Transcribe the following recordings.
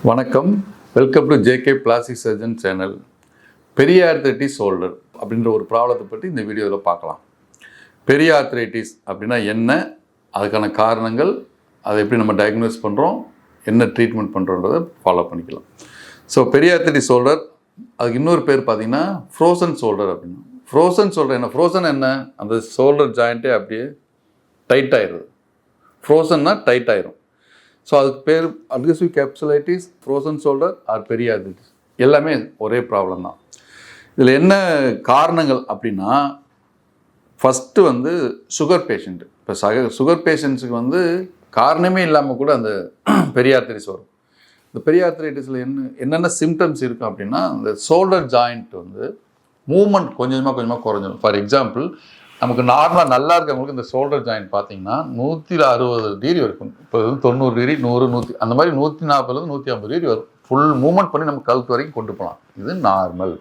வணக்கம், welcome to JK plastic surgeon channel. பெரிய arthritis shoulder அப்படின்ற ஒரு ப்ராப்ளத்தை பற்றி இந்த வீடியோவில் பார்க்கலாம். பெரிய ஆர்த்ரைட்டிஸ் அப்படின்னா என்ன, அதுக்கான காரணங்கள், அதை எப்படி நம்ம டயக்னோஸ் பண்ணுறோம், என்ன ட்ரீட்மெண்ட் பண்ணுறோன்றதை ஃபாலோ பண்ணிக்கலாம். ஸோ பெரிய ஆர்த்ரைட்டிஸ் ஷோல்டர், அதுக்கு இன்னொரு பேர் பார்த்தீங்கன்னா ஃப்ரோசன் ஷோல்டர் அப்படின்னா. ஃப்ரோசன் ஷோல்டர் என்ன? ஃப்ரோசன் என்ன? அந்த ஷோல்டர் ஜாயிண்ட்டே அப்படியே டைட் ஆயிடுது. ஃப்ரோசன்னா டைட் ஆயிரும். ஸோ அதுக்கு பேர் adhesive capsulitis, frozen shoulder or பெரிய ஆர்த்ரைட்டிஸ், எல்லாமே ஒரே ப்ராப்ளம் தான். இதில் என்ன காரணங்கள் அப்படின்னா, ஃபஸ்ட்டு வந்து சுகர் பேஷண்ட்டு. இப்போ சுகர் பேஷண்ட்ஸுக்கு வந்து காரணமே இல்லாமல் கூட அந்த பெரிய ஆர்த்ரைட்டிஸ் வரும். இந்த பெரிய ஆர்த்ரைட்டிஸில் என்னென்ன சிம்டம்ஸ் இருக்கும் அப்படின்னா, இந்த ஷோல்டர் ஜாயிண்ட் வந்து மூவ்மெண்ட் கொஞ்சமாக குறைஞ்சிடும். ஃபார் எக்ஸாம்பிள், நமக்கு நார்மலாக நல்லா இருக்கவங்களுக்கு இந்த ஷோல்டர் ஜாயிண்ட் பார்த்தீங்கன்னா 160 டிகிரி இருக்கும். இப்போ 90 டிகிரி, 100, 100 அந்த மாதிரி 140 150 டிகிரி வரும். ஃபுல் மூவ்மெண்ட் பண்ணி நம்ம கழுத்து வரைக்கும் கொண்டு போகலாம். இது நார்மல்.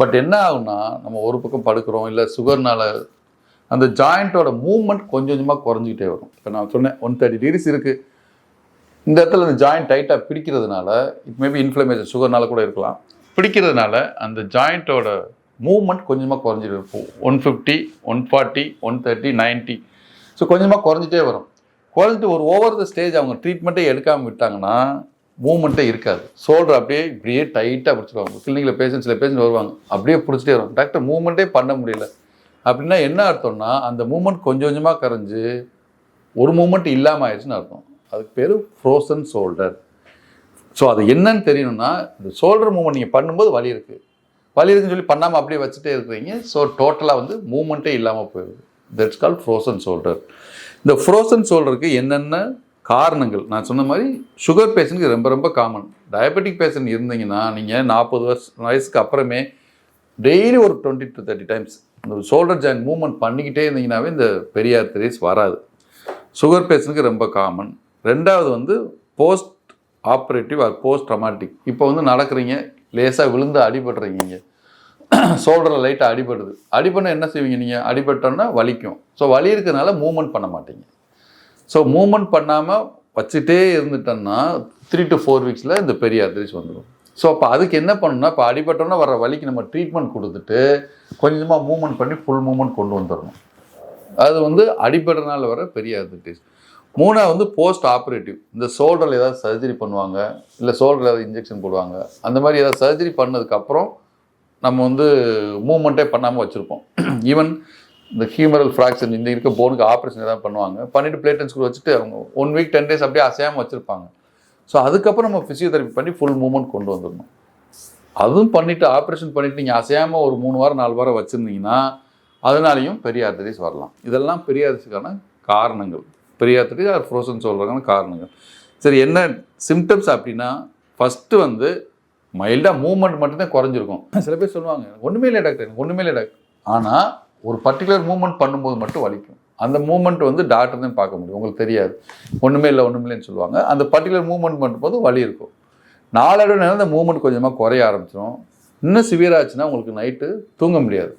பட் என்ன ஆகும்னா, நம்ம ஒரு பக்கம் படுக்கிறோம், இல்லை சுகர்னால அந்த ஜாயிண்ட்டோட மூவ்மெண்ட் கொஞ்சமாக குறைஞ்சிக்கிட்டே வரும். இப்போ நான் சொன்னேன் 130 டிகிரிஸ் இருக்குது. இந்த இடத்துல அந்த ஜாயிண்ட் டைட்டாக பிடிக்கிறதுனால, இட் மேபி இன்ஃப்ளமேஷன், சுகர்னால கூட இருக்கலாம், பிடிக்கிறதுனால அந்த ஜாயிண்ட்டோட மூவ்மெண்ட் கொஞ்சமாக குறைஞ்சிட்டு இருக்கும். 150, 140, 130, 90. ஸோ கொஞ்சமாக குறைஞ்சிட்டே வரும். குறைஞ்சிட்டு ஒரு ஓவர் த ஸ்டேஜ் அவங்க ட்ரீட்மெண்ட்டே எடுக்காமல் விட்டாங்கன்னா மூவ்மெண்ட்டே இருக்காது. ஷோல்டர் இப்படியே டைட்டாக பிடிச்சிருவாங்க. கிளினிக்கில் சில பேஷண்ட் வருவாங்க, அப்படியே பிடிச்சிட்டே வரும். டாக்டர் மூவ்மெண்ட்டே பண்ண முடியல அப்படின்னா என்ன அர்த்தம்னா, அந்த மூவ்மெண்ட் கொஞ்சமாக கரைஞ்சி ஒரு மூவ்மெண்ட் இல்லாமல் ஆயிடுச்சுன்னு அர்த்தம். அதுக்கு பேர் ஃப்ரோசன் ஷோல்டர். ஸோ அது என்னன்னு தெரியணும்னா, இந்த ஷோல்டர் மூவ்மெண்ட் நீங்கள் பண்ணும்போது வலி இருக்குன்னு சொல்லி பண்ணாமல் அப்படியே வச்சுட்டே இருக்கிறீங்க. ஸோ டோட்டலாக வந்து மூவ்மெண்ட்டே இல்லாமல் போயிடுது. That's called frozen shoulder. இந்த ஃப்ரோசன் ஷோல்டருக்கு என்னென்ன காரணங்கள்? நான் சொன்ன மாதிரி சுகர் பேஷண்ட்டுக்கு ரொம்ப காமன். டயபெட்டிக் பேஷண்ட் இருந்தீங்கன்னா நீங்கள் 40 வயசுக்கு அப்புறமே டெய்லி ஒரு 20 to 30 டைம்ஸ் இந்த ஷோல்டர் ஜாயிண்ட் மூவ்மெண்ட் பண்ணிக்கிட்டே இருந்தீங்கன்னாவே இந்த பெரிய ஆர்த்ரைட்டிஸ் வராது. சுகர் பேஷண்ட்டுக்கு ரொம்ப காமன். ரெண்டாவது வந்து post operative R post dramatic. இப்போ வந்து நடக்கிறீங்க, லேசாக விழுந்து அடிபடுறீங்க, ஷோல்டரில் லைட்டாக அடிபட்டால் என்ன செய்வீங்க? நீங்கள் அடிபட்டோன்னா வலிக்கும். ஸோ வலி இருக்கிறதுனால மூவ்மெண்ட் பண்ண மாட்டீங்க. ஸோ மூவ்மெண்ட் பண்ணாமல் வச்சுட்டே இருந்துட்டோன்னா 3 to 4 வீக்ஸில் இந்த பெரிய ஆர்த்ரைட்டிஸ் வந்துடும். ஸோ அப்போ அதுக்கு என்ன பண்ணணும்னா, இப்போ அடிபட்டோன்னா வர வலிக்கு நம்ம ட்ரீட்மெண்ட் கொடுத்துட்டு கொஞ்சமாக மூவ்மெண்ட் பண்ணி ஃபுல் மூவ்மெண்ட் கொண்டு வந்துடணும். அது வந்து அடிபடுறதுனால வர பெரிய ஆர்த்ரைட்டிஸ். மூணாவது வந்து போஸ்ட் ஆப்ரேட்டிவ். இந்த ஷோல்டரில் ஏதாவது சர்ஜரி பண்ணுவாங்க, இல்லை ஷோல்டரில் ஏதாவது இன்ஜெக்ஷன் போடுவாங்க. அந்த மாதிரி ஏதாவது சர்ஜரி பண்ணதுக்கப்புறம் நம்ம வந்து மூவ்மெண்ட்டே பண்ணாமல் வச்சுருப்போம். ஈவன் இந்த ஹியூமரல் ஃப்ராக்சர், இந்த இருக்க போனுக்கு ஆப்ரேஷன் ஏதாவது பண்ணுவாங்க, பண்ணிவிட்டு பிளேட் ஸ்க்ரூ வச்சுட்டு அவங்க 1 week 10 days அப்படியே அசையாமல் வச்சுருப்பாங்க. ஸோ அதுக்கப்புறம் நம்ம ஃபிசியோதெரப்பி பண்ணி ஃபுல் மூவ்மெண்ட் கொண்டு வந்துடணும். அதுவும் பண்ணிவிட்டு ஆப்ரேஷன் பண்ணிவிட்டு நீங்கள் அசையாமல் ஒரு 3 வாரம் 4 வாரம் வச்சுருந்தீங்கன்னா அதனாலையும் பெரிய ஆர்த்ரைட்டிஸ் வரலாம். இதெல்லாம் பெரிய ஆர்த்ரைட்டிஸ்க்கான காரணங்கள். பெரிய ஆர்த்ரைட்டிஸ் ஆர் ஃப்ரோசன் ஷோல்டருக்கான காரணங்கள். சரி, என்ன சிம்டம்ஸ் அப்படின்னா, ஃபஸ்ட்டு வந்து மைல்டாக மூவ்மெண்ட் மட்டும்தான் குறைஞ்சிருக்கும். சில பேர் சொல்லுவாங்க ஒன்றுமே இல்லை டாக்டர். ஆனால் ஒரு பர்டிகுலர் மூவ்மெண்ட் பண்ணும்போது மட்டும் வலிக்கும். அந்த மூவ்மெண்ட் வந்து டாக்டர் தான் பார்க்க முடியும், உங்களுக்கு தெரியாது. ஒன்றுமே இல்லைன்னு சொல்லுவாங்க. அந்த பர்டிகுலர் மூவ்மெண்ட் பண்ணும்போது வலி இருக்கும். நாளடைவில் அந்த மூவ்மெண்ட் கொஞ்சமாக குறைய ஆரம்பிச்சிடும். இன்னும் சிவியர் ஆச்சுன்னா உங்களுக்கு நைட்டு தூங்க முடியாது.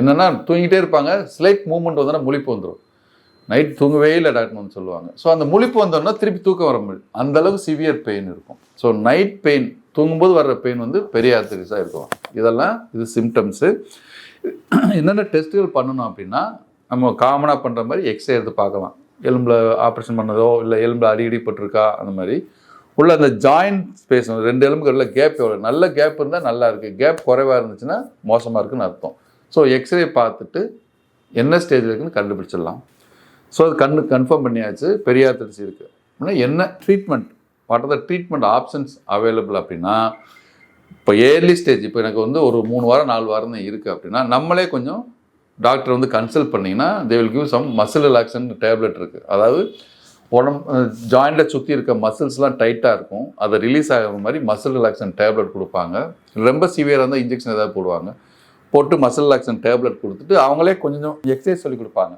என்னென்னா தூங்கிட்டே இருப்பாங்க, ஸ்லைட் மூவ்மெண்ட் வந்தோன்னா முழிப்பு வந்துடும். நைட் தூங்கவே இல்லை டாக்டர்னு சொல்லுவாங்க. ஸோ அந்த முழிப்பு வந்தோன்னா திருப்பி தூக்கம் வர முடியும். அந்தளவுக்கு சிவியர் பெயின் இருக்கும். ஸோ நைட் பெயின், தூங்கும்போது வர்ற பெயின் வந்து பெரிய ஆர்த்ரைட்டிஸாக இருக்கும். இது சிம்டம்ஸு. என்னென்ன டெஸ்ட்டுகள் பண்ணணும் அப்படின்னா, நம்ம காமனாக பண்ணுற மாதிரி எக்ஸ்ரே எடுத்து பார்க்கலாம். எலும்பில் ஆப்ரேஷன் பண்ணதோ, இல்லை எலும்பில் அடிப்பட்டிருக்கா, அந்த மாதிரி உள்ள அந்த ஜாயிண்ட் ஸ்பேஸ் 2 எலும்புகளில் கேப் எவ்வளோ, நல்ல கேப் இருந்தால் நல்லா இருக்குது, கேப் குறைவாக இருந்துச்சுன்னா மோசமாக இருக்குதுன்னு அர்த்தம். ஸோ எக்ஸ்ரே பார்த்துட்டு என்ன ஸ்டேஜில் இருக்குன்னு கண்டுபிடிச்சிடலாம். ஸோ அது கன்ஃபார்ம் பண்ணியாச்சு பெரிய ஆர்த்ரைட்டிஸ் இருக்குது அப்படின்னா என்ன treatment, what are the treatment options available அப்படின்னா, இப்போ ஏர்லி ஸ்டேஜ், இப்போ எனக்கு வந்து ஒரு 3 வாரம் 4 வாரம் தான் இருக்குது அப்படின்னா நம்மளே கொஞ்சம் டாக்டர் வந்து கன்சல்ட் பண்ணிங்கன்னா they will give some muscle relaxant tablet இருக்குது. அதாவது உடம்பு ஜாயிண்ட்டை சுற்றி இருக்க மசில்ஸ்லாம் டைட்டாக இருக்கும், அதை ரிலீஸ் ஆகிற மாதிரி மசில் ரிலாக்ஸன் டேப்லெட் கொடுப்பாங்க. ரொம்ப சிவியராக இருந்தால் இன்ஜெக்ஷன் ஏதாவது போட்டு மசில் ரிலாக்ஸன் டேப்லெட் கொடுத்துட்டு அவங்களே கொஞ்சம் எக்ஸசைஸ் சொல்லி கொடுப்பாங்க.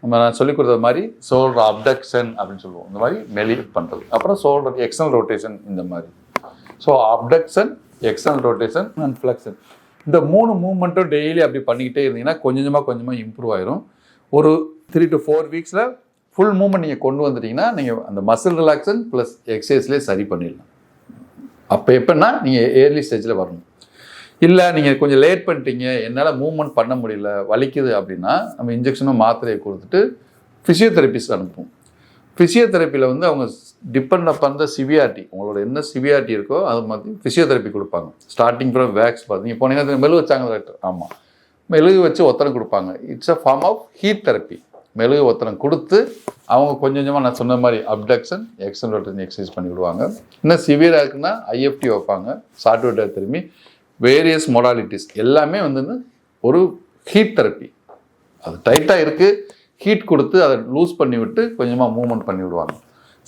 நம்ம சொல்லிக் கொடுத்த மாதிரி ஷோல்டர் அப்டக்ஷன் அப்படின்னு சொல்லுவோம், இந்த மாதிரி மெலி பண்ணுறது. அப்புறம் ஷோல்டர் எக்ஸ்டர்னல் ரொட்டேஷன், இந்த மாதிரி. So abduction, external rotation and flexion, இந்த 3 மூவ்மெண்ட்டும் டெய்லி அப்படி பண்ணிக்கிட்டே இருந்தீங்கன்னா கொஞ்சமாக இம்ப்ரூவ் ஆயிரும். ஒரு 3 to 4 வீக்ஸில் ஃபுல் மூவ்மெண்ட் நீங்கள் கொண்டு வந்துட்டீங்கன்னா நீங்கள் அந்த மசில் ரிலாக்ஸன் ப்ளஸ் எக்ஸசைஸ்லேயே சரி பண்ணிடலாம். அப்போ எப்போன்னா நீங்கள் ஏர்லி ஸ்டேஜில் வரணும். இல்லை நீங்கள் கொஞ்சம் லேட் பண்ணிட்டீங்க, என்னால் மூவ்மெண்ட் பண்ண முடியல, வலிக்குது அப்படின்னா நம்ம இன்ஜெக்ஷனும் மாத்திரையை கொடுத்துட்டு ஃபிசியோதெரபிஸ்ட் அனுப்புவோம். ஃபிசியோதெரப்பியில் வந்து அவங்க டிபெண்ட் அப்பான் த சிவியாரிட்டி, உங்களோட என்ன சிவியாரிட்டி இருக்கோ அது மாதிரி ஃபிசியோதெரப்பி கொடுப்பாங்க. ஸ்டார்டிங் ஃப்ரம் வேக்ஸ் பார்த்தீங்க போனீங்கன்னா மெழுகு வச்சாங்க டாக்டர், ஆமாம் மெழுகு வச்சு ஒத்தனம் கொடுப்பாங்க. It's a form of heat therapy. மெழுகு ஒத்தனம் கொடுத்து அவங்க கொஞ்சம் கொஞ்சமாக நான் சொன்ன மாதிரி அப்டக்ஷன் எக்ஸ்டென்ட் எக்ஸசைஸ் பண்ணி விடுவாங்க. இன்னும் சிவியராக இருக்குன்னா ஐஎஃப்டி வைப்பாங்க, சாஃப்ட்வேர் திரும்பி வேரியஸ் மொடாலிட்டிஸ் எல்லாமே வந்து ஒரு ஹீட் தெரப்பி. அது டைட்டாக இருக்குது, ஹீட் கொடுத்து அதை லூஸ் பண்ணி விட்டு கொஞ்சமாக மூவ்மெண்ட் பண்ணி விடுவாங்க.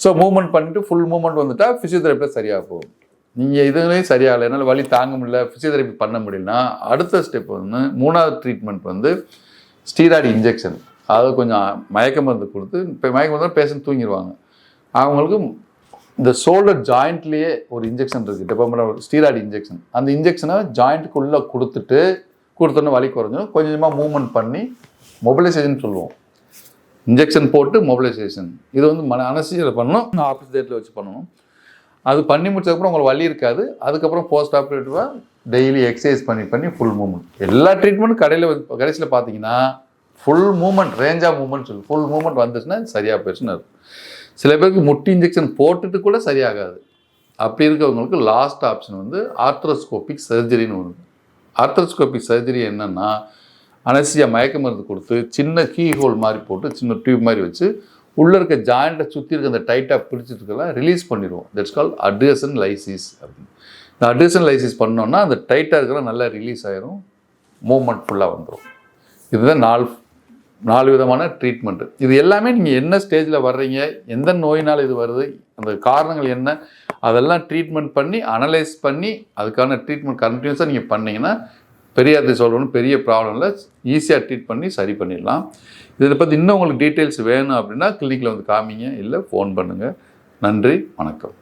ஸோ மூவ்மெண்ட் பண்ணிவிட்டு ஃபுல் மூவ்மெண்ட் வந்துட்டால் ஃபிசியோதெரப்பியில் சரியாக போகும். நீங்கள் இதுலேயும் சரியாகலை, என்னால் வலி தாங்க முடியல, ஃபிசியோதெரப்பி பண்ண முடியலன்னா அடுத்த ஸ்டெப் வந்து 3வது ட்ரீட்மெண்ட் வந்து ஸ்டீராய்டு இன்ஜெக்ஷன். அதாவது கொஞ்சம் மயக்க மருந்து கொடுத்து, இப்போ மயக்க மருந்து பேஷண்ட் தூங்கிடுவாங்க, அவங்களுக்கு இந்த ஷோல்டர் ஜாயிண்ட்லேயே ஒரு இன்ஜெக்ஷன் இருக்குது, டெப்பமெண்ட் ஸ்டீராய்டு இன்ஜெக்ஷன். அந்த இன்ஜெக்ஷனை ஜாயிண்ட்டுக்குள்ளே கொடுத்தோன்னே வலி குறைஞ்சிடும். கொஞ்சமாக மூவ்மெண்ட் பண்ணி மொபிலைசேஷன் சொல்லுவோம். இன்ஜெக்ஷன் போட்டு மொபிலைசேஷன் இது வந்து அனஸ்தீசியாவில் பண்ணணும், ஆஃபீஸ் டேட்டில் வச்சு பண்ணணும். அது பண்ணி முடிச்சதுக்கப்புறம் உங்களுக்கு வலி இருக்காது. அதுக்கப்புறம் போஸ்ட் ஆப்ரேட்டிவாக டெய்லி எக்ஸசைஸ் பண்ணி ஃபுல் மூவ்மெண்ட். எல்லா ட்ரீட்மெண்ட்டும் கடைசியில் பார்த்தீங்கன்னா full movement, range of movement சொல்லு, ஃபுல் மூவ்மெண்ட் வந்துச்சுன்னா சரியாக போயிடுச்சுன்னு இருக்கும். சில பேருக்கு முட்டி இன்ஜெக்ஷன் போட்டுட்டு கூட சரியாகாது. அப்படி இருக்கிறவங்களுக்கு லாஸ்ட் ஆப்ஷன் வந்து ஆர்த்ரோஸ்கோபிக் சர்ஜரின்னு ஒன்று. ஆர்த்ரோஸ்கோபிக் சர்ஜரி என்னென்னா அனஸ்தீசியா மயக்க மருந்து கொடுத்து சின்ன கீ ஹோல் மாதிரி போட்டு சின்ன டியூப் மாதிரி வச்சு உள்ளே இருக்க ஜாயிண்ட்டை சுற்றி இருக்க அந்த டைட்டாக பிடிச்சிருக்கலாம் ரிலீஸ் பண்ணிடுவோம். தட்ஸ் கால் அட்ஹெஷன் லைசிஸ் அப்படின்னு. இந்த அட்ஹெஷன் லைசிஸ் பண்ணோன்னா அந்த டைட்டாக இருக்கலாம் நல்லா ரிலீஸ் ஆகிரும், மூவ்மெண்ட் ஃபுல்லாக வந்துடும். இதுதான் 4 விதமான ட்ரீட்மெண்ட்டு. இது எல்லாமே நீங்கள் என்ன ஸ்டேஜில் வர்றீங்க, எந்த நோயினால் இது வருது, அந்த காரணங்கள் என்ன, அதெல்லாம் ட்ரீட்மெண்ட் பண்ணி அனலைஸ் பண்ணி அதுக்கான ட்ரீட்மெண்ட் கண்டினியூஸாக நீங்கள் பண்ணிங்கன்னா பெரியார்த்தை சொல்கிறோன்னு பெரிய ப்ராப்ளமில் ஈஸியாக ட்ரீட் பண்ணி சரி பண்ணிடலாம். இதை பற்றி இன்னும் உங்களுக்கு டீட்டெயில்ஸ் வேணும் அப்படின்னா கிளினிக்கில் வந்து காமிங்க, இல்லை ஃபோன் பண்ணுங்கள். நன்றி, வணக்கம்.